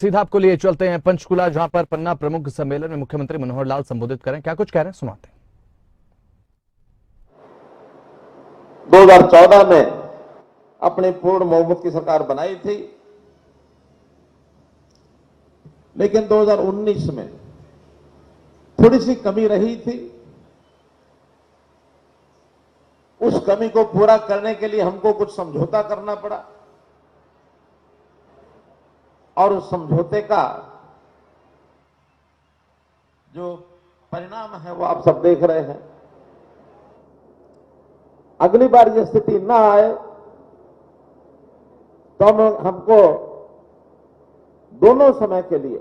सीधा आपको लिए चलते हैं पंचकुला, जहां पर पन्ना प्रमुख सम्मेलन में मुख्यमंत्री मनोहर लाल संबोधित करें। क्या कुछ कह रहे हैं, सुनाते हैं। 2014 में अपनी पूर्ण बहुमत की सरकार बनाई थी, लेकिन 2019 में थोड़ी सी कमी रही थी। उस कमी को पूरा करने के लिए हमको कुछ समझौता करना पड़ा और उस समझौते का जो परिणाम है वो आप सब देख रहे हैं। अगली बार ये स्थिति ना आए तो हमको दोनों समय के लिए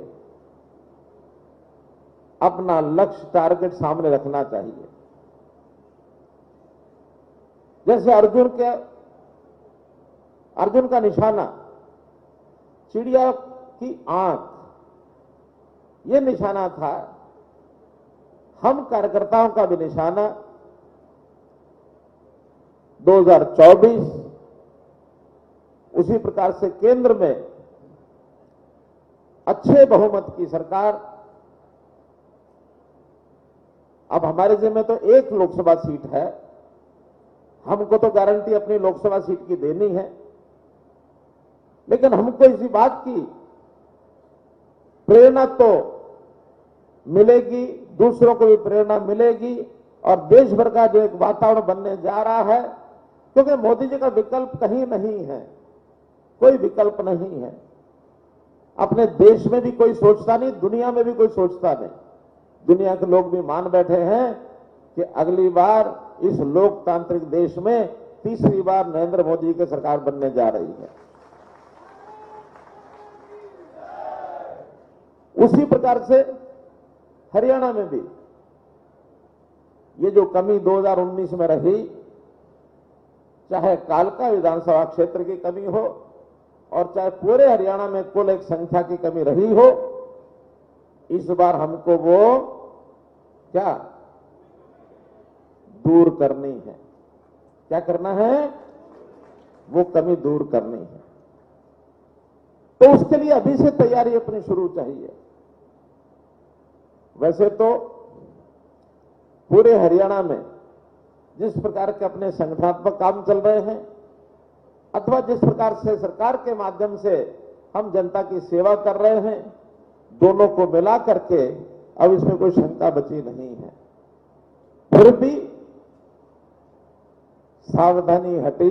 अपना लक्ष्य टारगेट सामने रखना चाहिए। जैसे अर्जुन का निशाना चिड़िया की आंख, ये निशाना था। हम कार्यकर्ताओं का भी निशाना 2024 उसी प्रकार से केंद्र में अच्छे बहुमत की सरकार। अब हमारे जिम्मे तो एक लोकसभा सीट है, हमको तो गारंटी अपनी लोकसभा सीट की देनी है, लेकिन हमको इसी बात की प्रेरणा तो मिलेगी, दूसरों को भी प्रेरणा मिलेगी और देश भर का जो एक वातावरण बनने जा रहा है, क्योंकि मोदी जी का विकल्प कहीं नहीं है, कोई विकल्प नहीं है। अपने देश में भी कोई सोचता नहीं, दुनिया में भी कोई सोचता नहीं। दुनिया के लोग भी मान बैठे हैं कि अगली बार इस लोकतांत्रिक देश में तीसरी बार नरेंद्र मोदी जी की सरकार बनने जा रही है। उसी प्रकार से हरियाणा में भी ये जो कमी 2019 में रही, चाहे कालका विधानसभा क्षेत्र की कमी हो और चाहे पूरे हरियाणा में कुल एक संख्या की कमी रही हो, इस बार हमको वो क्या दूर करनी है। क्या करना है? वो कमी दूर करनी है। तो उसके लिए अभी से तैयारी अपनी शुरू चाहिए। वैसे तो पूरे हरियाणा में जिस प्रकार के अपने संगठनात्मक काम चल रहे हैं अथवा जिस प्रकार से सरकार के माध्यम से हम जनता की सेवा कर रहे हैं, दोनों को मिला करके अब इसमें कोई शंका बची नहीं है। फिर भी सावधानी हटी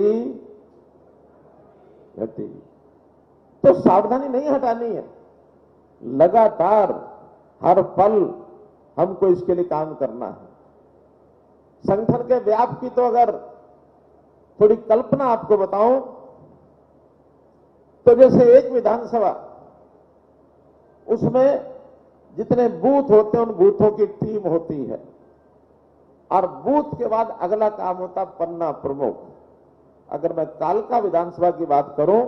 तो सावधानी नहीं हटानी है, लगातार हर पल हमको इसके लिए काम करना है। संगठन के व्याप की तो अगर थोड़ी कल्पना आपको बताऊं तो जैसे एक विधानसभा, उसमें जितने बूथ होते हैं उन बूथों की टीम होती है और बूथ के बाद अगला काम होता पन्ना प्रमुख। अगर मैं कालका विधानसभा की बात करूं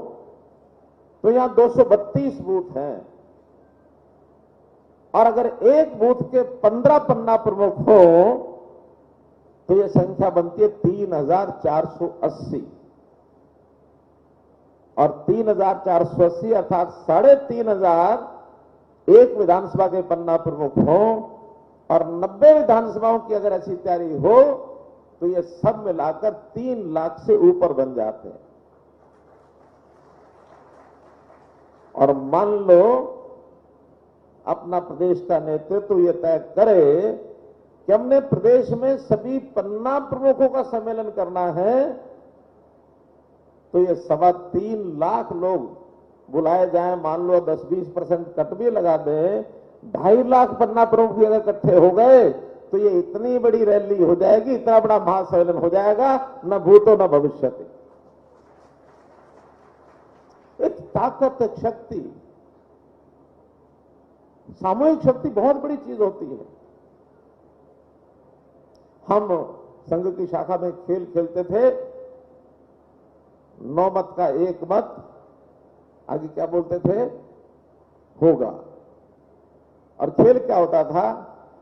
तो यहां 232 बूथ हैं और अगर एक बूथ के 15 पन्ना प्रमुख हो तो यह संख्या बनती है 3480 और 3480 अर्थात 3500 एक विधानसभा के पन्ना प्रमुख हो और 90 विधानसभाओं की अगर ऐसी तैयारी हो तो ये सब मिलाकर 3 लाख से ऊपर बन जाते हैं। और मान लो अपना प्रदेश का नेतृत्व ये तय करे कि हमने प्रदेश में सभी पन्ना प्रमुखों का सम्मेलन करना है, तो ये 3.25 लाख लोग बुलाए जाएं। मान लो 10-20% कट भी लगा दें, 2.5 लाख पन्ना प्रमुख भी अगर इकट्ठे हो गए तो ये इतनी बड़ी रैली हो जाएगी, इतना बड़ा महासम्मेलन हो जाएगा, न भूतो न भविष्यति। एक ताकत, एक शक्ति, सामूहिक शक्ति बहुत बड़ी चीज होती है। हम संघ की शाखा में खेल खेलते थे, 9 मत का 1 मत, आगे क्या बोलते थे? होगा। और खेल क्या होता था?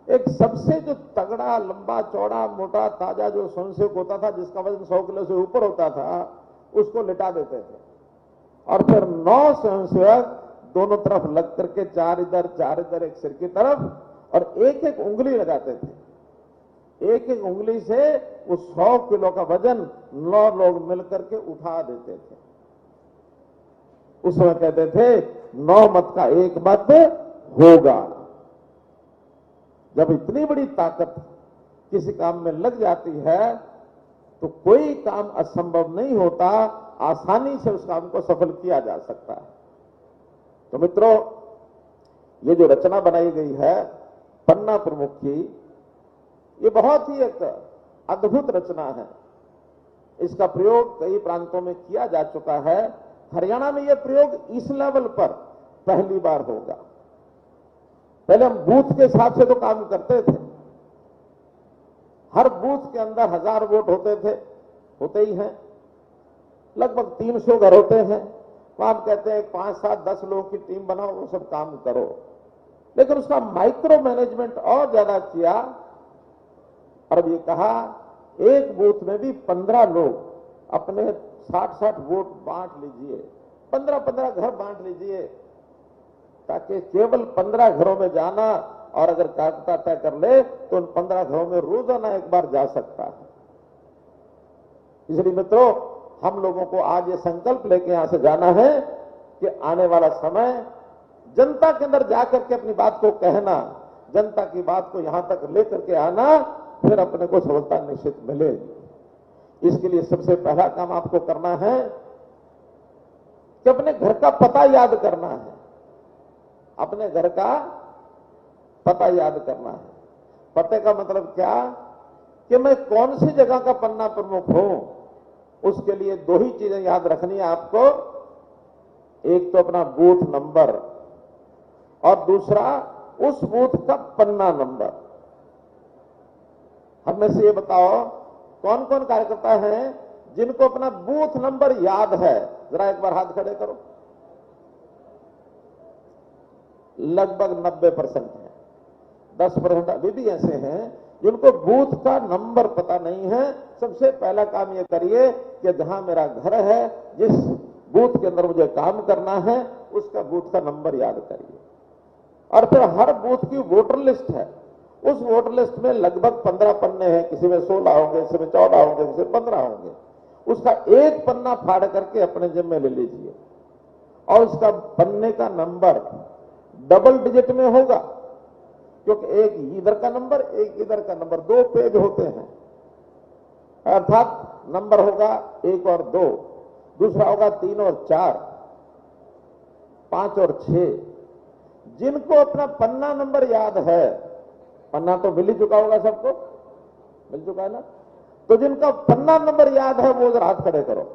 एक सबसे जो तगड़ा, लंबा, चौड़ा, मोटा, ताजा जो स्वयंसेवक होता था, जिसका वजन 100 किलो से ऊपर होता था, उसको लिटा देते थे और फिर 9 स्वयंसेवक दोनों तरफ लग करके चार इधर एक सिर की तरफ, और एक एक उंगली लगाते थे। एक एक उंगली से वो 100 किलो का वजन 9 लोग मिलकर के उठा देते थे। उस समय कहते थे 9 मत का 1 मत होगा। जब इतनी बड़ी ताकत किसी काम में लग जाती है तो कोई काम असंभव नहीं होता, आसानी से उस काम को सफल किया जा सकता है। तो मित्रों, ये जो रचना बनाई गई है पन्ना प्रमुख की, ये बहुत ही एक अद्भुत रचना है। इसका प्रयोग कई प्रांतों में किया जा चुका है। हरियाणा में यह प्रयोग इस लेवल पर पहली बार होगा। पहले हम बूथ के हिसाब से तो काम करते थे। हर बूथ के अंदर 1000 वोट होते ही हैं। लगभग 300 घर होते हैं। तो हम कहते हैं 5, 7, 10 लोगों की टीम बनाओ, वो सब काम करो। लेकिन उसका माइक्रो मैनेजमेंट और ज्यादा किया और अब ये कहा एक बूथ में भी 15 लोग अपने 60-60 वोट बांट लीजिए, 15-15 घर बांट लीजिए, ताकि केवल 15 घरों में जाना और अगर कागता तय कर ले तो उन 15 घरों में रोजाना एक बार जा सकता है। इसलिए मित्रों, हम लोगों को आज ये संकल्प लेके यहां से जाना है कि आने वाला समय जनता के अंदर जाकर के अपनी बात को कहना, जनता की बात को यहां तक लेकर के आना, फिर अपने को सफलता निश्चित मिलेगी। इसके लिए सबसे पहला काम आपको करना है कि अपने घर का पता याद करना है। अपने घर का पता याद करना है। पते का मतलब क्या कि मैं कौन सी जगह का पन्ना प्रमुख हूं। उसके लिए 2 ही चीजें याद रखनी है आपको। एक तो अपना बूथ नंबर और दूसरा उस बूथ का पन्ना नंबर। हम में से ये बताओ कौन कौन कार्यकर्ता हैं जिनको अपना बूथ नंबर याद है? जरा एक बार हाथ खड़े करो। लगभग 90% है। 10% अभी भी ऐसे हैं जिनको बूथ का नंबर पता नहीं है। सबसे पहला काम ये करिए कि जहां मेरा घर है, जिस बूथ के अंदर मुझे काम करना है, उसका बूथ का नंबर याद करिए। और फिर हर बूथ की वोटर लिस्ट है। उस वोटर लिस्ट में लगभग 15 पन्ने हैं, किसी में 16 होंगे, किसी में 14 होंगे, किसी में 15 होंगे। उसका एक पन्ना फाड़ करके अपने जिम्मे ले लीजिए और उसका पन्ने का नंबर डबल डिजिट में होगा, क्योंकि एक इधर का नंबर एक इधर का नंबर, 2 पेज होते हैं। अर्थात नंबर होगा 1 और 2, दूसरा होगा 3 और 4, 5 और 6। जिनको अपना पन्ना नंबर याद है, पन्ना तो मिल ही चुका होगा, सबको मिल चुका है ना, तो जिनका पन्ना नंबर याद है वो जरा हाथ खड़े करो।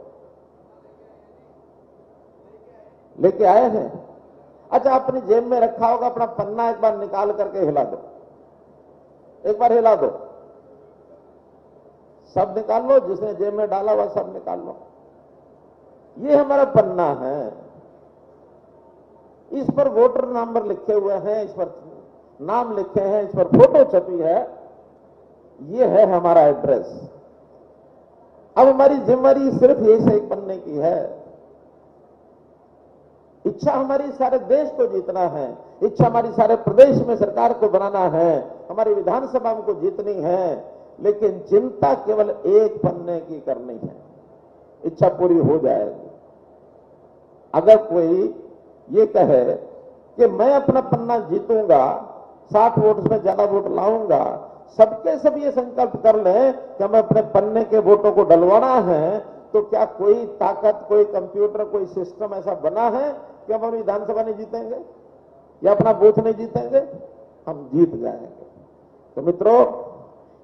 लेके आए हैं? अच्छा, अपनी जेब में रखा होगा अपना पन्ना, एक बार निकाल करके हिला दो। एक बार हिला दो, सब निकाल लो। जिसने जेब में डाला हुआ सब निकाल लो। ये हमारा पन्ना है। इस पर वोटर नंबर लिखे हुए हैं, इस पर नाम लिखे हैं, इस पर फोटो छपी है। ये है हमारा एड्रेस। अब हमारी जिम्मेदारी सिर्फ ये से एक पन्ने की है। इच्छा हमारी सारे देश को जीतना है, इच्छा हमारी सारे प्रदेश में सरकार को बनाना है, हमारी विधानसभा को जीतनी है, लेकिन चिंता केवल एक पन्ने की करनी है। इच्छा पूरी हो जाएगी। अगर कोई ये कहे कि मैं अपना पन्ना जीतूंगा, 60 वोट में ज्यादा वोट लाऊंगा, सबके सब ये संकल्प कर ले कि हमें अपने पन्ने के वोटों को डलवाना है, तो क्या कोई ताकत, कोई कंप्यूटर, कोई सिस्टम ऐसा बना है कि हम विधानसभा नहीं जीतेंगे या अपना बूथ नहीं जीतेंगे? हम जीत जाएंगे। तो मित्रों,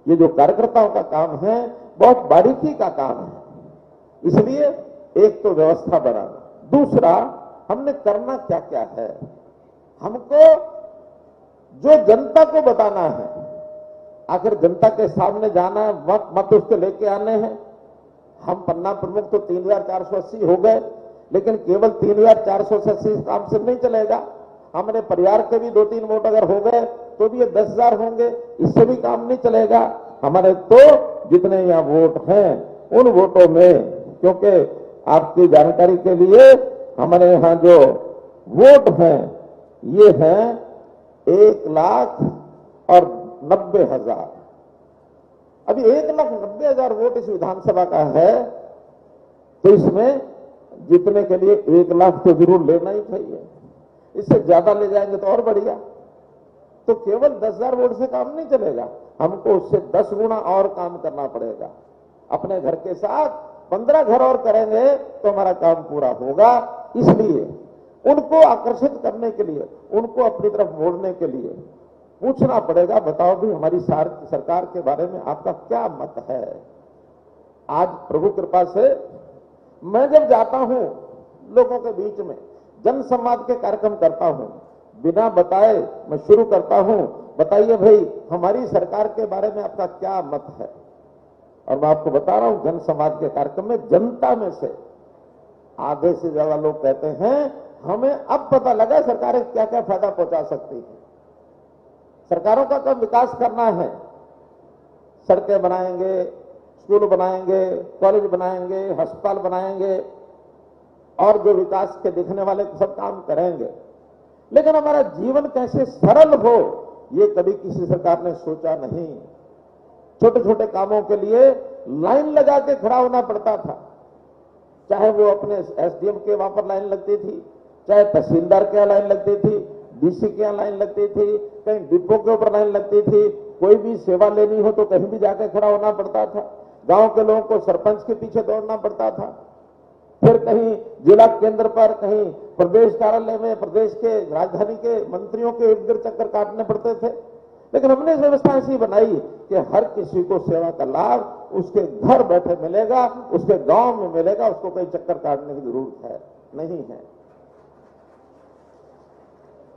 ये जो कार्यकर्ताओं का काम है बहुत बारीकी का काम है। इसलिए एक तो व्यवस्था बनाना, दूसरा हमने करना क्या क्या है। हमको जो जनता को बताना है, आखिर जनता के सामने जाना है, मत उसके लेके आने हैं। हम पन्ना प्रमुख तो 3480 हो गए, लेकिन केवल 3480 काम से नहीं चलेगा। हमारे परिवार के भी 2-3 वोट अगर हो गए तो भी ये 10,000 होंगे, इससे भी काम नहीं चलेगा। हमारे तो जितने यहाँ वोट हैं उन वोटों में, क्योंकि आपकी जानकारी के लिए हमारे यहाँ जो वोट हैं ये हैं 1,90,000। अभी 1,90,000 वोट इस विधानसभा का है, तो इसमें जीतने के लिए 1 लाख तो जरूर लेना ही चाहिए। इससे ज्यादा ले जाएंगे तो और बढ़िया। तो केवल 10,000 वोट से काम नहीं चलेगा, हमको उससे 10 गुना और काम करना पड़ेगा। अपने घर के साथ 15 घर और करेंगे तो हमारा काम पूरा होगा। इसलिए उनको आकर्षित करने के लिए, उनको अपनी तरफ मोड़ने के लिए पूछना पड़ेगा, बताओ भी हमारी सरकार के बारे में आपका क्या मत है। आज प्रभु कृपा से मैं जब जाता हूं लोगों के बीच में, जनसंवाद के कार्यक्रम करता हूं, बिना बताए मैं शुरू करता हूं, बताइए भाई हमारी सरकार के बारे में आपका क्या मत है। और मैं आपको बता रहा हूं, जनसंवाद के कार्यक्रम में जनता में से आधे से ज्यादा लोग कहते हैं हमें अब पता लगा सरकारें क्या क्या फायदा पहुंचा सकती है। सरकारों का तो विकास करना है, सड़कें बनाएंगे, स्कूल बनाएंगे, कॉलेज बनाएंगे, अस्पताल बनाएंगे और जो विकास के दिखने वाले सब काम करेंगे, लेकिन हमारा जीवन कैसे सरल हो ये कभी किसी सरकार ने सोचा नहीं। छोटे छोटे कामों के लिए लाइन लगा के खड़ा होना पड़ता था, चाहे वो अपने एसडीएम के वहां पर लाइन लगती थी, चाहे तहसीलदार के यहाँ लाइन लगती थी, डीसी के यहाँ लाइन लगती थी, कहीं डिपो के ऊपर लाइन लगती थी, कोई भी सेवा लेनी हो तो कहीं भी जाकर खड़ा होना पड़ता था। गांव के लोगों को सरपंच के पीछे दौड़ना पड़ता था, फिर कहीं जिला केंद्र पर, कहीं प्रदेश कार्यालय में प्रदेश के राजधानी के मंत्रियों के इर्द गिर्द चक्कर काटने पड़ते थे। लेकिन हमने व्यवस्था ऐसी बनाई कि हर किसी को सेवा का लाभ उसके घर बैठे मिलेगा, उसके गांव में मिलेगा, उसको कहीं चक्कर काटने की जरूरत है नहीं है।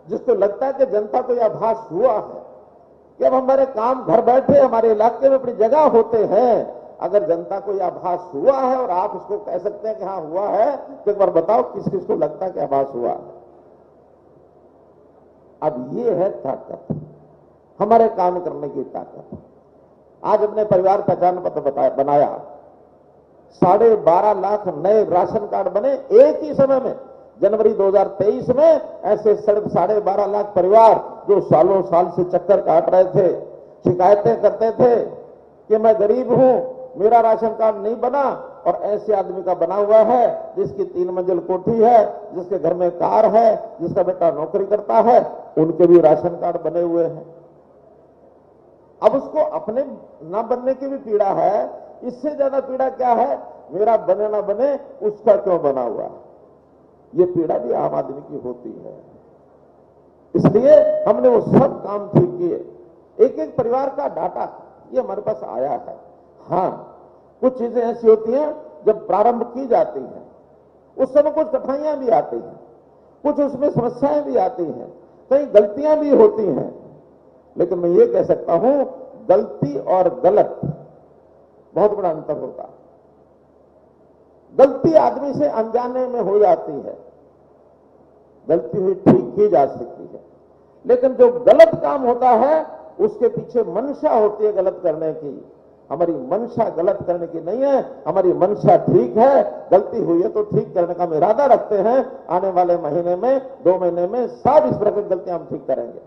जिसको लगता है कि जनता को यह आभास हुआ है कि अब हमारे काम घर बैठे हमारे इलाके में अपनी जगह होते हैं, अगर जनता को यह आभास हुआ है और आप उसको कह सकते हैं कि हाँ हुआ है, तो एक बार बताओ किस किस को लगता है कि आभास हुआ है। अब ये है ताकत, हमारे काम करने की ताकत। आज अपने परिवार पहचान पत्र बनाया, 12.5 लाख नए राशन कार्ड बने एक ही समय में। जनवरी 2023 में ऐसे 12.5 लाख परिवार जो सालों साल से चक्कर काट रहे थे, शिकायतें करते थे कि मैं गरीब हूं, मेरा राशन कार्ड नहीं बना, और ऐसे आदमी का बना हुआ है जिसकी 3 मंजिल कोठी है, जिसके घर में कार है, जिसका बेटा नौकरी करता है, उनके भी राशन कार्ड बने हुए हैं। अब उसको अपने ना बनने की भी पीड़ा है, इससे ज्यादा पीड़ा क्या है, मेरा बने ना बने उसका क्यों बना हुआ है। ये पीड़ा भी आम आदमी की होती है। इसलिए हमने वो सब काम ठीक किए, एक एक परिवार का डाटा ये हमारे पास आया है। हाँ, कुछ चीजें ऐसी होती हैं जब प्रारंभ की जाती हैं उस समय कुछ कठिनाइयां भी आती हैं, कुछ उसमें समस्याएं भी आती हैं, कई गलतियां भी होती हैं। लेकिन मैं ये कह सकता हूं, गलती और गलत बहुत बड़ा अंतर होता है। गलती आदमी से अनजाने में हो जाती है, गलती हुई ठीक की जा सकती है, लेकिन जो गलत काम होता है उसके पीछे मंशा होती है गलत करने की। हमारी मंशा गलत करने की नहीं है, हमारी मंशा ठीक है। गलती हुई है तो ठीक करने का हम इरादा रखते हैं। आने वाले महीने में, 2 महीने में सब इस प्रकार की गलतियां हम ठीक करेंगे।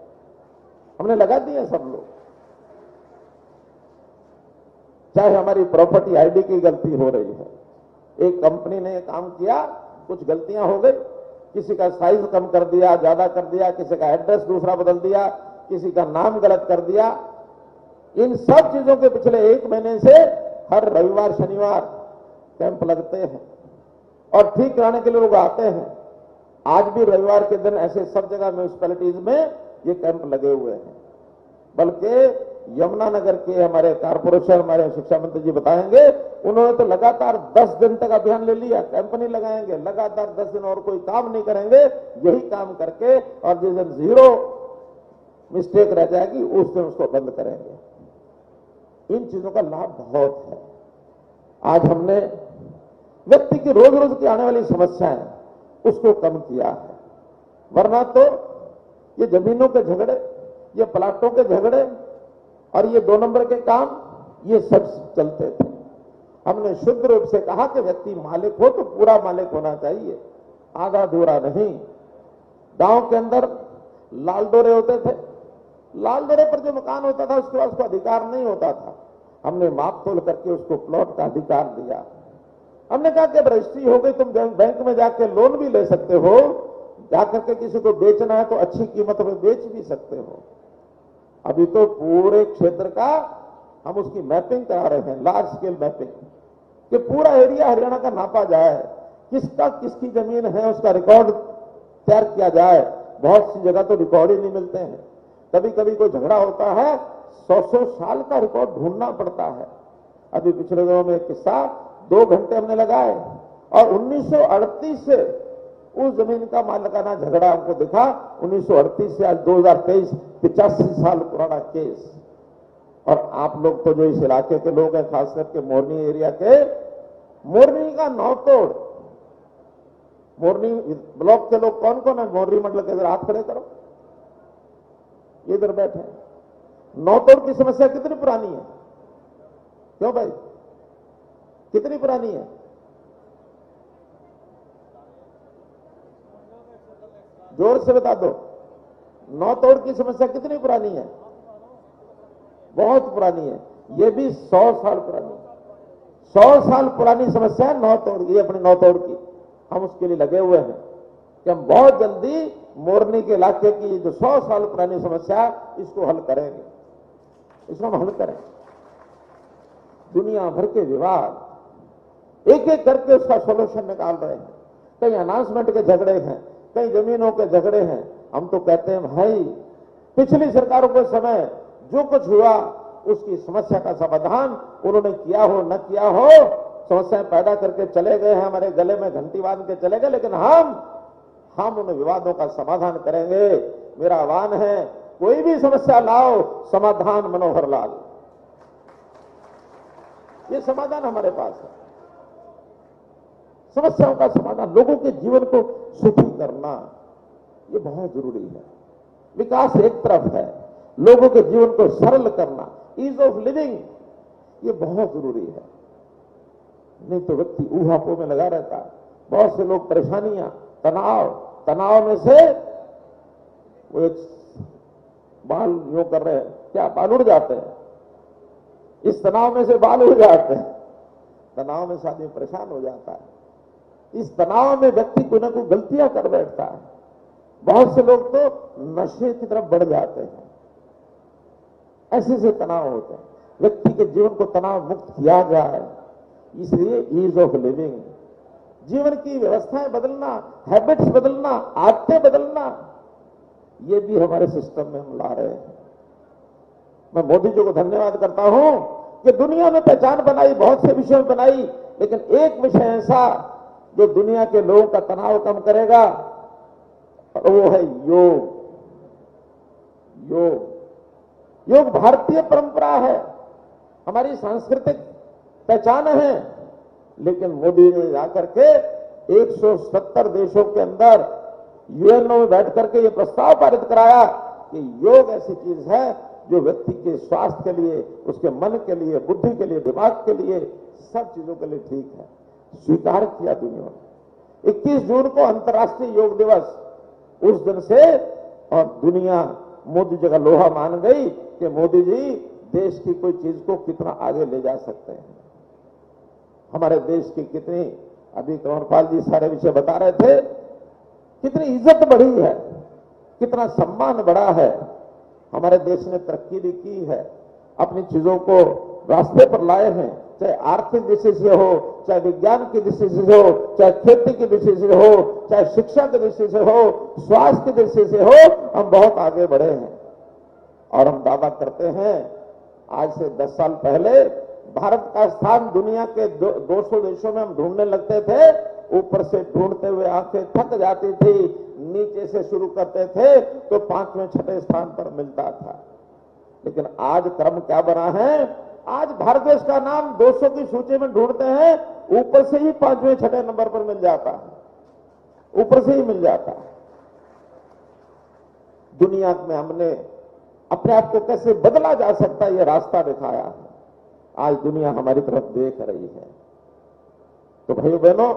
हमने लगा दी है सब लोग, चाहे हमारी प्रॉपर्टी आईडी की गलती हो रही है, एक कंपनी ने काम किया, कुछ गलतियां हो गई, किसी का साइज कम कर दिया, ज्यादा कर दिया, किसी का एड्रेस दूसरा बदल दिया, किसी का नाम गलत कर दिया। इन सब चीजों के पिछले 1 महीने से हर रविवार शनिवार कैंप लगते हैं और ठीक कराने के लिए लोग आते हैं। आज भी रविवार के दिन ऐसे सब जगह म्यूनिसिपैलिटीज में ये कैंप लगे हुए हैं। बल्कि यमुनानगर के हमारे कारपोरेशन, हमारे शिक्षा मंत्री जी बताएंगे, उन्होंने तो लगातार 10 दिन तक अभियान ले लिया। कैंप नहीं लगाएंगे, लगातार 10 दिन और कोई काम नहीं करेंगे, यही काम करके, और जिस दिन 0 मिस्टेक रह जाएगी उस दिन उसको बंद करेंगे। इन चीजों का लाभ बहुत है। आज हमने व्यक्ति की रोज रोज की आने वाली समस्याएं उसको कम किया है, वरना तो ये जमीनों के झगड़े, ये प्लाटों के झगड़े और ये 2 नंबर के काम, ये सब चलते थे। हमने शुद्ध रूप से कहा कि व्यक्ति मालिक हो तो पूरा मालिक होना चाहिए, आधा अधूरा नहीं। गांव के अंदर लाल डोरे होते थे, लाल डोरे पर जो मकान होता था उसके बाद उसको अधिकार नहीं होता था। हमने माप तोल करके उसको प्लॉट का अधिकार दिया। हमने कहा कि रजिस्ट्री हो गई, तुम बैंक में जाके लोन भी ले सकते हो, जाकर के किसी को बेचना है तो अच्छी कीमत में बेच भी सकते हो। अभी तो पूरे क्षेत्र का हम उसकी मैपिंग करा रहे हैं, लार्ज स्केल मैपिंग, कि पूरा एरिया हरियाणा का नापा जाए, किसका किसकी जमीन है उसका रिकॉर्ड तैयार किया जाए। बहुत सी जगह तो रिकॉर्ड ही नहीं मिलते हैं। कभी कभी कोई झगड़ा होता है, 100 साल का रिकॉर्ड ढूंढना पड़ता है। अभी पिछले दिनों में एक किस्सा, 2 घंटे हमने लगाए और 1938 से उस जमीन का मालिकाना झगड़ा हमको दिखा। 1938 से आज 2023, 85 साल पुराना केस। और आप लोग तो जो इस इलाके के लोग हैं, खास करके मोरनी एरिया के, मोरनी का नौतोड़, मोरनी ब्लॉक के लोग कौन कौन है मोरनी मंडल के, इधर हाथ खड़े करो, ये इधर बैठे हैं। नौतोड़ की समस्या कितनी पुरानी है? क्यों भाई, कितनी पुरानी है? जोर से बता दो, नौतोड़ की समस्या कितनी पुरानी है? बहुत पुरानी है। ये भी 100 साल पुरानी है। 100 साल पुरानी समस्या है नौतोड़, ये अपनी नौतोड़ की। हम उसके लिए लगे हुए हैं कि हम बहुत जल्दी मोरनी के इलाके की जो 100 साल पुरानी समस्या है, इसको हल करेंगे, इसको हम हल करें। दुनिया भर के विवाद एक एक करके उसका सोल्यूशन निकाल रहे हैं। कई अनाउंसमेंट के झगड़े हैं, कई जमीनों के झगड़े हैं। हम तो कहते हैं भाई, पिछली सरकारों के समय जो कुछ हुआ उसकी समस्या का समाधान उन्होंने किया हो न किया हो, समस्याएं पैदा करके चले गए हैं, हमारे गले में घंटी बांध के चले गए, लेकिन हम उन विवादों का समाधान करेंगे। मेरा आह्वान है, कोई भी समस्या लाओ, समाधान मनोहर लाल, ये समाधान हमारे पास है। समस्याओं का समाधान, लोगों के जीवन को सुखी करना, ये बहुत जरूरी है। विकास एक तरफ है, लोगों के जीवन को सरल करना, ईज ऑफ लिविंग, ये बहुत जरूरी है। नहीं तो व्यक्ति ऊहापोह में लगा रहता है। बहुत से लोग परेशानियां, तनाव में से वो एक बाल यूं कर रहे हैं, क्या बाल उड़ जाते हैं, इस तनाव में से बाल उड़ जाते हैं। तनाव में से आदमी परेशान हो जाता है। इस तनाव में व्यक्ति कोई ना कोई गलतियां कर बैठता है। बहुत से लोग तो नशे की तरफ बढ़ जाते हैं। ऐसे तनाव होते हैं। व्यक्ति के जीवन को तनाव मुक्त किया जाए, इसलिए ईज ऑफ लिविंग, जीवन की व्यवस्थाएं बदलना, हैबिट्स बदलना, आदतें बदलना, ये भी हमारे सिस्टम में हम ला रहे हैं। मैं मोदी जी को धन्यवाद करता हूं कि दुनिया में पहचान बनाई, बहुत से विषयों में बनाई, लेकिन एक विषय ऐसा जो दुनिया के लोगों का तनाव कम करेगा, और वो है योग। योग भारतीय परंपरा है, हमारी सांस्कृतिक पहचान है, लेकिन मोदी ने जाकर के 170 देशों के अंदर यूएनओ में बैठ करके ये प्रस्ताव पारित कराया कि योग ऐसी चीज है जो व्यक्ति के स्वास्थ्य के लिए, उसके मन के लिए, बुद्धि के लिए, दिमाग के लिए, सब चीजों के लिए ठीक है। स्वीकार किया दुनिया ने। 21 जून को अंतर्राष्ट्रीय योग दिवस, उस दिन से और दुनिया मोदी जी का लोहा मान गई कि मोदी जी देश की कोई चीज को कितना आगे ले जा सकते हैं। हमारे देश की कितनी, अभी कंवरपाल जी सारे विषय बता रहे थे, कितनी इज्जत बढ़ी है, कितना सम्मान बढ़ा है। हमारे देश ने तरक्की भी की है, अपनी चीजों को रास्ते पर लाए हैं, चाहे आर्थिक दृष्टि से हो, चाहे विज्ञान की दृष्टि से हो, चाहे खेती की दृष्टि से हो, चाहे शिक्षा की दृष्टि से हो, स्वास्थ्य की दृष्टि से हो, हम बहुत आगे बढ़े हैं। और हम दावा करते हैं, आज से 10 साल पहले भारत का स्थान दुनिया के 200 देशों में हम ढूंढने लगते थे। ऊपर से ढूंढते हुए आंखें थक जाती थी, नीचे से शुरू करते थे तो 5वें 6ठे स्थान पर मिलता था। लेकिन आज क्रम क्या बना है, आज भारत देश का नाम 200 की सूची में ढूंढते हैं, ऊपर से ही 5वें 6ठे नंबर पर मिल जाता है, ऊपर से ही मिल जाता है। दुनिया में हमने अपने आप को कैसे बदला जा सकता है, यह रास्ता दिखाया है। आज दुनिया हमारी तरफ देख रही है। तो भाइयों बहनों,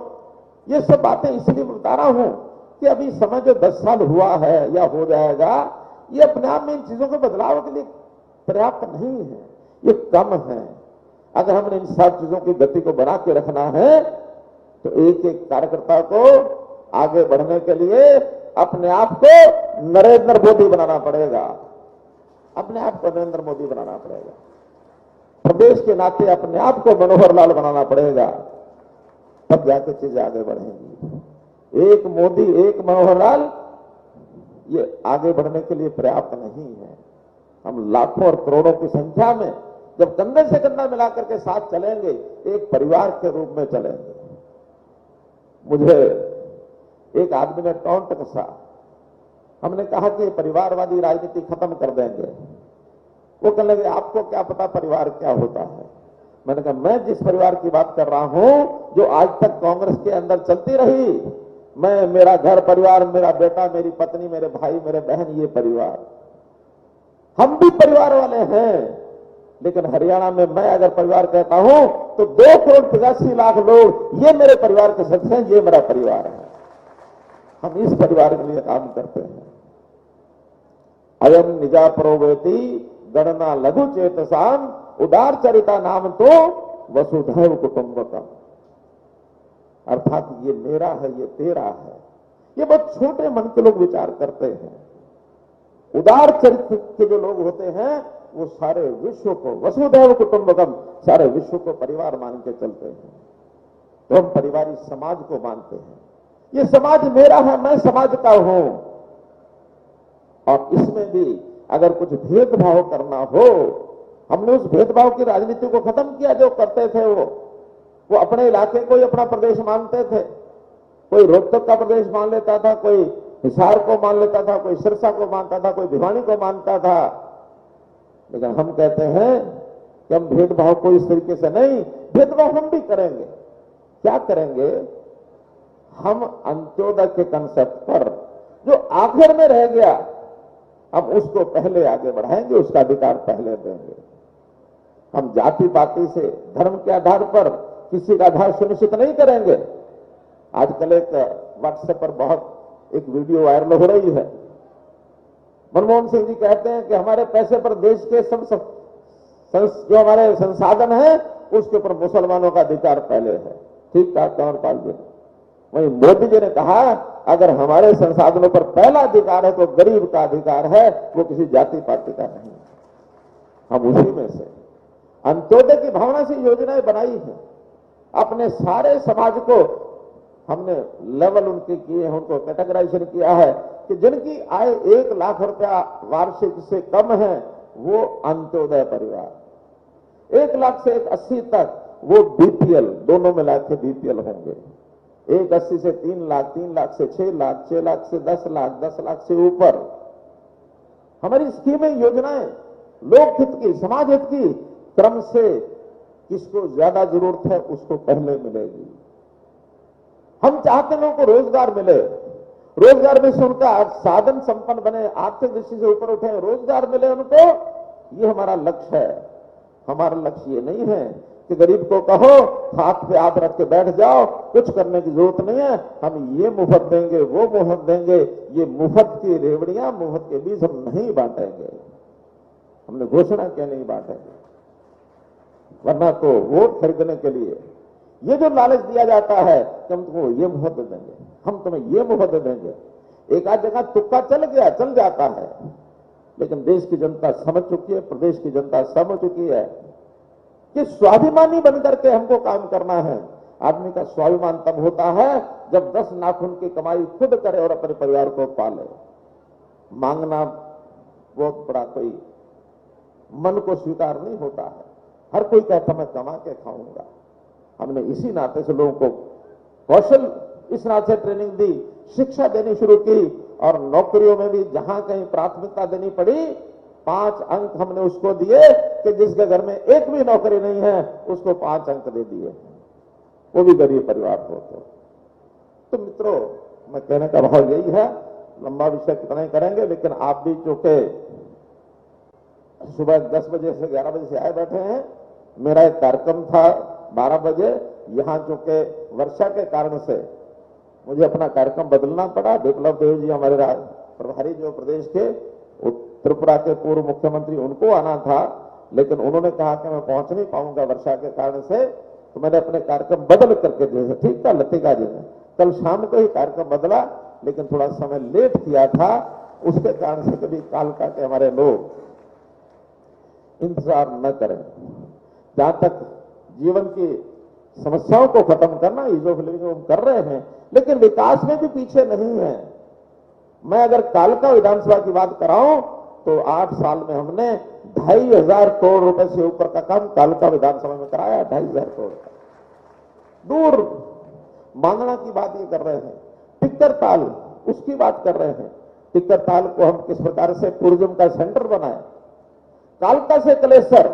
ये सब बातें इसलिए बता रहा हूं कि अभी समय जो 10 साल हुआ है या हो जाएगा, ये अपने आप में इन चीजों के बदलाव के लिए पर्याप्त नहीं है, ये कम है। अगर हमने इन सब चीजों की गति को बना के रखना है तो एक एक कार्यकर्ता को आगे बढ़ने के लिए अपने आप को नरेंद्र मोदी बनाना पड़ेगा, अपने आप को नरेंद्र मोदी बनाना पड़ेगा। प्रदेश के नाते अपने आप को मनोहर लाल बनाना पड़ेगा, तब जाके चीजें आगे बढ़ेंगी। एक मोदी एक मनोहर लाल ये आगे बढ़ने के लिए पर्याप्त नहीं है। हम लाखों और करोड़ों की संख्या में जब कंधे से कंधा मिलाकर के साथ चलेंगे, एक परिवार के रूप में चलेंगे। मुझे एक आदमी ने टॉन्ट कसा, हमने कहा कि परिवारवादी राजनीति खत्म कर देंगे। वो कहने लगे आपको क्या पता परिवार क्या होता है। मैंने कहा मैं जिस परिवार की बात कर रहा हूं जो आज तक कांग्रेस के अंदर चलती रही, मैं, मेरा घर परिवार, मेरा बेटा, मेरी पत्नी, मेरे भाई, मेरे बहन, ये परिवार, हम भी परिवार वाले हैं। लेकिन हरियाणा में मैं अगर परिवार कहता हूं तो 2,85,00,000 लोग ये मेरे परिवार के सदस्य हैं, ये मेरा परिवार है। हम इस परिवार के लिए काम करते हैं। अयम निजा प्रोवेति गणना लघु चेतसाम उदार चरिता नाम तो वसुधैव कुटुंबकम। अर्थात ये मेरा है, ये तेरा है। ये बहुत छोटे मन के लोग विचार करते हैं। उदार चरित्र के जो लोग होते हैं वो सारे विश्व को, वसुधैव कुटुंबकम, सारे विश्व को परिवार मान के चलते हैं। तो हम परिवारी समाज को मानते हैं। ये समाज मेरा है, मैं समाज का हूं। और इसमें भी अगर कुछ भेदभाव करना हो, हमने उस भेदभाव की राजनीति को खत्म किया। जो करते थे वो अपने इलाके को ही अपना प्रदेश मानते थे। कोई रोहतक का प्रदेश मान लेता था, कोई हिसार को मान लेता था, कोई सिरसा को मानता था, कोई भिवानी को मानता था। लेकिन हम कहते हैं कि हम भेदभाव को इस तरीके से नहीं, भेदभाव हम भी करेंगे। क्या करेंगे? हम अंत्योदय के कंसेप्ट पर जो आखिर में रह गया, हम उसको पहले आगे बढ़ाएंगे, उसका अधिकार पहले देंगे। हम जाति पाति से, धर्म के आधार पर किसी का आधार सुनिश्चित नहीं करेंगे। आजकल एक व्हाट्सएप पर बहुत एक वीडियो वायरल हो रही है। मनमोहन सिंह जी कहते हैं कि हमारे पैसे पर देश के सब जो हमारे संसाधन है उसके ऊपर मुसलमानों का अधिकार पहले है। ठीक कहा कंवरपाल जी ने। वहीं मोदी जी ने कहा अगर हमारे संसाधनों पर पहला अधिकार है तो गरीब का अधिकार है, वो किसी जाति पाति का नहीं। हम उसी में से अंत्योदय की भावना से योजनाएं बनाई हैं। अपने सारे समाज को हमने लेवल उनके किए हैं, उनको कैटेगराइजेशन किया है कि जिनकी आय 1 लाख रुपया वार्षिक से कम है वो अंत्योदय परिवार, 1 लाख से 180 तक वो बीपीएल, दोनों मिला के बीपीएल होंगे। 180 से 3 लाख, 3 लाख से 6 लाख, 6 लाख से 10 लाख, 10 लाख से ऊपर। हमारी स्कीमें, योजनाएं लोकहित की, समाज हित की, क्रम से किसको ज्यादा जरूरत है उसको पहले मिलेगी। हम चाहते हैं लोगों को रोजगार मिले, रोजगार में से उनका साधन संपन्न बने, आर्थिक दृष्टि से ऊपर उठे, रोजगार मिले उनको, ये हमारा लक्ष्य है। हमारा लक्ष्य ये नहीं है कि गरीब को कहो हाथ पे हाथ रख के बैठ जाओ, कुछ करने की जरूरत नहीं है, हम ये मुफ्त देंगे, वो मुफ्त देंगे। ये मुफ्त की रेवड़ियां, मुफ्त के बीज हम नहीं बांटेंगे। हमने घोषणा किया नहीं बांटेंगे, वरना तो वोट खरीदने के लिए ये जो लालच दिया जाता है कि हम तुमको ये मुफ्त दे देंगे, हम तुम्हें ये मुफ्त दे देंगे। एक आध जगह तुक्का चल गया, चल जाता है, लेकिन देश की जनता समझ चुकी है, प्रदेश की जनता समझ चुकी है कि स्वाभिमानी बनकर के हमको काम करना है। आदमी का स्वाभिमान तब होता है जब 10 नाखून की कमाई खुद करे और अपने परिवार को पाले। मांगना बहुत बड़ा कोई मन को स्वीकार नहीं होता है। हर कोई कहता मैं कमा के खाऊंगा। हमने इसी नाते से लोगों को कौशल इस नाते से ट्रेनिंग दी, शिक्षा देनी शुरू की, और नौकरियों में भी जहां कहीं प्राथमिकता देनी पड़ी 5 अंक हमने उसको दिए कि जिसके घर में एक भी नौकरी नहीं है उसको 5 अंक दे दिए, वो भी गरीब परिवार हो। तो मित्रों, मैं कहने का भाव यही है, लंबा विषय कितना ही करेंगे, लेकिन आप भी चूंकि सुबह 10 बजे से 11 बजे से आए बैठे हैं, मेरा एक कार्यक्रम था 12 बजे, यहां चूंकि वर्षा के कारण से मुझे अपना कार्यक्रम बदलना पड़ा। विप्लव देव जी हमारे प्रभारी जो प्रदेश के, त्रिपुरा के पूर्व मुख्यमंत्री, उनको आना था, लेकिन उन्होंने कहा कि मैं पहुंच नहीं पाऊंगा वर्षा के कारण से, तो मैंने अपने कार्यक्रम बदल करके भेजा। ठीक था, लतिका जी ने कल शाम को ही कार्यक्रम बदला, लेकिन थोड़ा समय लेट किया था, उसके कारण से कभी कालका के हमारे लोग इंतजार न करें। जहां तक जीवन की समस्याओं को खत्म करना, ईज ऑफ लिविंग हम कर रहे हैं, लेकिन विकास में भी पीछे नहीं है। मैं अगर कालका विधानसभा की बात कराऊं तो 8 साल में हमने 2,500 करोड़ रुपए से ऊपर का काम कालका विधानसभा में कराया। 2,500 करोड़ का। दूर मांगना की बात ये कर रहे हैं, टिक्कर ताल उसकी बात कर रहे हैं। टिक्कर ताल को हम किस प्रकार से टूरिज्म का सेंटर बनाए। कालका से कलेसर,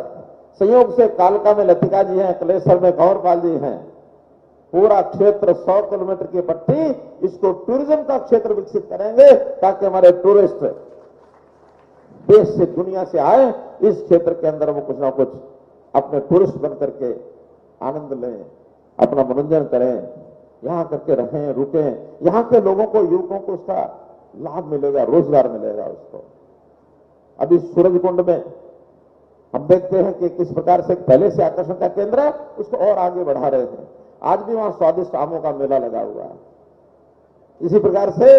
संयोग से कालका में लतिका जी हैं, कलेसर में कंवरपाल जी हैं। पूरा क्षेत्र 100 किलोमीटर की पट्टी, इसको टूरिज्म का क्षेत्र विकसित करेंगे ताकि हमारे टूरिस्ट देश से, दुनिया से आए, इस क्षेत्र के अंदर वो कुछ ना कुछ अपने टूरिस्ट बन करके आनंद लें, अपना मनोरंजन करें, यहां करके रहें, रुकें। यहां के लोगों को, युवकों को उसका लाभ मिलेगा, रोजगार मिलेगा उसको। अभी सूरजकुंड में हम देखते हैं कि किस प्रकार से पहले से आकर्षण का केंद्र है, उसको और आगे बढ़ा रहे हैं। आज भी वहां स्वादिष्ट आमों का मेला लगा हुआ है। इसी प्रकार से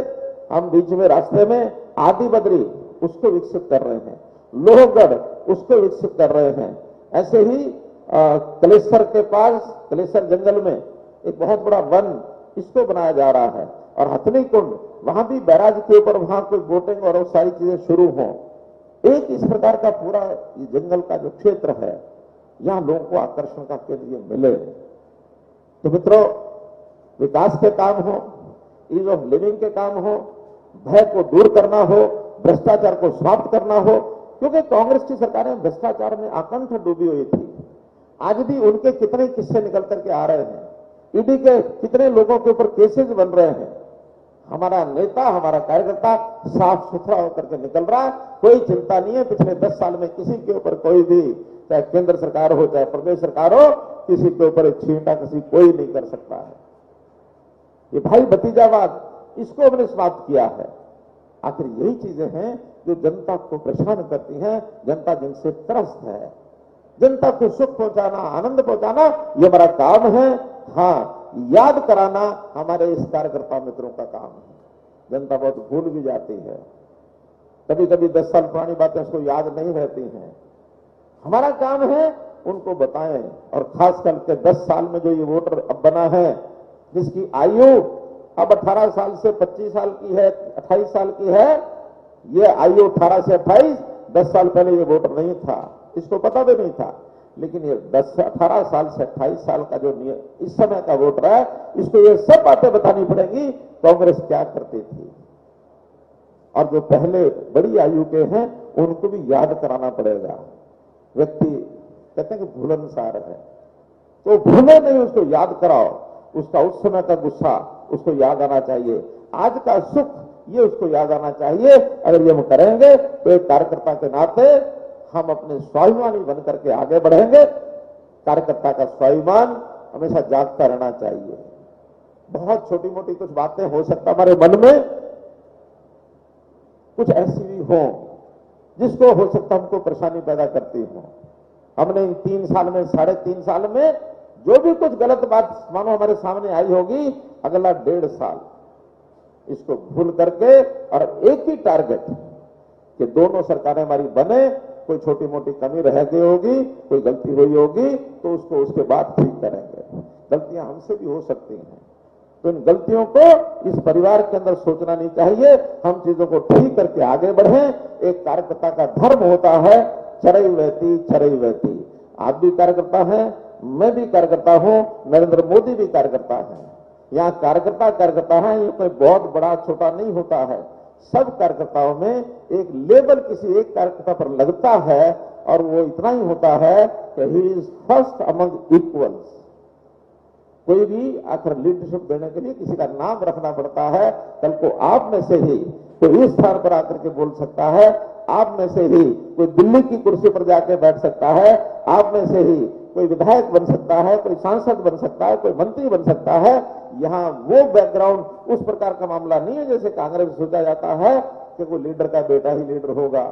हम बीच में रास्ते में आदि बद्री, उसको विकसित कर रहे हैं, लोहगढ़ उसको विकसित कर रहे हैं। ऐसे ही कलेसर के पास, कलेसर जंगल में एक बहुत बड़ा वन, इसको बनाया जा रहा है। और हथनी कुंड, वहां भी बैराज के ऊपर वहां कोई बोटिंग और सारी चीजें शुरू हों। एक इस प्रकार का पूरा जंगल का जो क्षेत्र है, यहां लोगों को आकर्षण का केंद्र मिले। तो मित्रों, विकास के काम हो, ईज ऑफ लिविंग के काम हो, भय को दूर करना हो, भ्रष्टाचार को समाप्त करना हो, क्योंकि कांग्रेस की सरकारें भ्रष्टाचार में आकंठ डूबी हुई थी। आज भी उनके कितने किस्से निकल करके आ रहे हैं, ईडी के कितने लोगों के ऊपर केसेस बन रहे हैं। हमारा नेता, हमारा कार्यकर्ता साफ सुथरा होकर के निकल रहा है, कोई चिंता नहीं है। पिछले 10 साल में किसी के ऊपर कोई भी, चाहे केंद्र सरकार हो चाहे प्रदेश सरकार हो, किसी के ऊपर एक छींटा किसी कोई नहीं कर सकता है। ये भाई भतीजावाद, इसको हमने समाप्त किया है। आखिर यही चीजें हैं जो जनता को परेशान करती हैं, जनता जिनसे त्रस्त है। जनता को सुख पहुंचाना, आनंद पहुंचाना, ये हमारा काम है। हाँ, याद कराना हमारे इस कार्यकर्ता मित्रों का काम है। जनता बहुत भूल भी जाती है, कभी कभी 10 साल पुरानी बातें उसको याद नहीं रहती हैं। हमारा काम है उनको बताएं। और खास करके 10 साल में जो ये वोटर अब बना है, जिसकी आयु अब 18 साल से 25 साल की है, 28 साल की है, ये आयु 18 से 28, 10 साल पहले ये वोटर नहीं था, इसको पता भी नहीं था। लेकिन ये 18 साल से 28 साल का जो इस समय का वोटर है, इसको ये सब बातें बतानी पड़ेंगी कांग्रेस क्या करती थी। और जो पहले बड़ी आयु के हैं, उनको भी याद कराना पड़ेगा। व्यक्ति कहते हैं कि भूलनसार है, तो भूले नहीं, उसको याद कराओ। उसका उस समय का गुस्सा उसको याद आना चाहिए, आज का सुख ये उसको याद आना चाहिए। अगर ये हम करेंगे तो एक कार्यकर्ता के नाते हम अपने स्वाभिमानी बन करके आगे बढ़ेंगे। कार्यकर्ता का स्वाभिमान हमेशा जागता रहना चाहिए। बहुत छोटी मोटी कुछ बातें हो सकता हमारे मन में कुछ ऐसी भी हो जिसको हो सकता हमको परेशानी पैदा करती हो। हमने इन 3 साल में, 3.5 साल में जो भी कुछ गलत बात मानो हमारे सामने आई होगी, अगला 1.5 साल इसको भूल करके, और एक ही टारगेट कि दोनों सरकारें हमारी बने। कोई छोटी मोटी कमी रह गई होगी, कोई गलती हुई होगी, तो उसको उसके बाद ठीक करेंगे। गलतियां हमसे भी हो सकती हैं, तो इन गलतियों को इस परिवार के अंदर सोचना नहीं चाहिए। हम चीजों को ठीक करके आगे बढ़ें। एक कार्यकर्ता का धर्म होता है चरई वहती। आप भी कार्यकर्ता हैं, मैं भी कार्यकर्ता हूं, नरेंद्र मोदी भी कार्यकर्ता है। यहाँ कार्यकर्ता है, ये कोई बहुत बड़ा छोटा नहीं होता है। सब कार्यकर्ताओं में एक लेबल किसी एक कार्यकर्ता पर लगता है, और वो इतना ही होता है कि he is first among equals. कोई भी आखिर लीडरशिप देने के लिए किसी का नाम रखना पड़ता है। कल को आप में से ही कोई इस स्थान पर आकर के बोल सकता है, आप में से ही कोई दिल्ली की कुर्सी पर जाके बैठ सकता है, आप में से ही कोई विधायक बन सकता है, कोई सांसद बन सकता है, कोई मंत्री बन सकता है। यहाँ वो बैकग्राउंड उस प्रकार का मामला नहीं है जैसे कांग्रेस में सोचा जाता है कि कोई लीडर का बेटा ही लीडर होगा,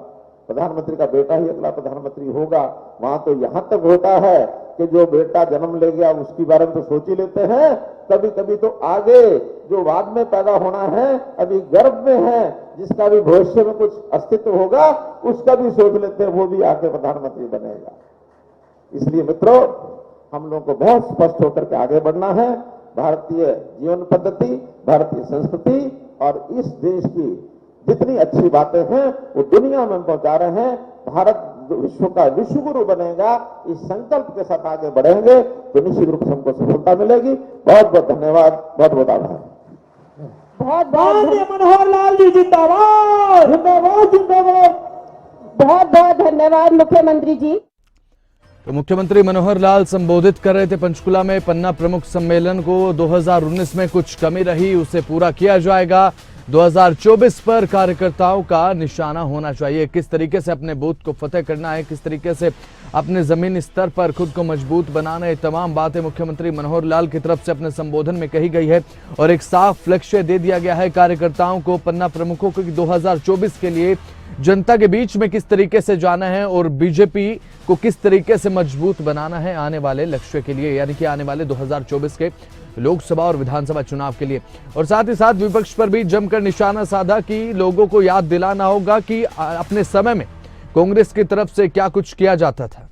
प्रधानमंत्री का बेटा ही अगला प्रधानमंत्री होगा। वहां तो यहां तक होता है कि जो बेटा जन्म ले गया उसके बारे में तो सोच ही लेते हैं, कभी कभी तो आगे जो बाद में पैदा होना है, अभी गर्भ में है, जिसका भी भविष्य में कुछ अस्तित्व होगा, उसका भी सोच लेते हैं वो भी आके प्रधानमंत्री बनेगा। इसलिए मित्रों, हम लोगों को बहुत स्पष्ट होकर के आगे बढ़ना है। भारतीय जीवन पद्धति, भारतीय संस्कृति और इस देश की जितनी अच्छी बातें हैं वो दुनिया में पहुंचा रहे हैं। भारत विश्व का विश्वगुरु बनेगा, इस संकल्प के साथ आगे बढ़ेंगे तो निश्चित रूप से हमको सफलता मिलेगी। बहुत बहुत धन्यवाद, बहुत बहुत आभार। बहुत बहुत मनोहर लाल जी जिंदाबाद जिंदाबाद जिंदाबाद। बहुत बहुत धन्यवाद मुख्यमंत्री जी। तो मुख्यमंत्री मनोहर लाल संबोधित कर रहे थे पंचकुला में पन्ना प्रमुख सम्मेलन को। 2019 में कुछ कमी रही, उसे पूरा किया जाएगा। 2024 पर कार्यकर्ताओं का निशाना होना चाहिए। किस तरीके से अपने बूथ को फतेह करना है, किस तरीके से अपने जमीनी स्तर पर खुद को मजबूत बनाना है, तमाम बातें मुख्यमंत्री मनोहर लाल की तरफ से अपने संबोधन में कही गई है। और एक साफ लक्ष्य दे दिया गया है कार्यकर्ताओं को, पन्ना प्रमुखों को, कि 2024 के लिए जनता के बीच में किस तरीके से जाना है और बीजेपी को किस तरीके से मजबूत बनाना है आने वाले लक्ष्य के लिए, यानी कि आने वाले 2024 के लोकसभा और विधानसभा चुनाव के लिए। और साथ ही साथ विपक्ष पर भी जमकर निशाना साधा कि लोगों को याद दिलाना होगा कि अपने समय में कांग्रेस की तरफ से क्या कुछ किया जाता था।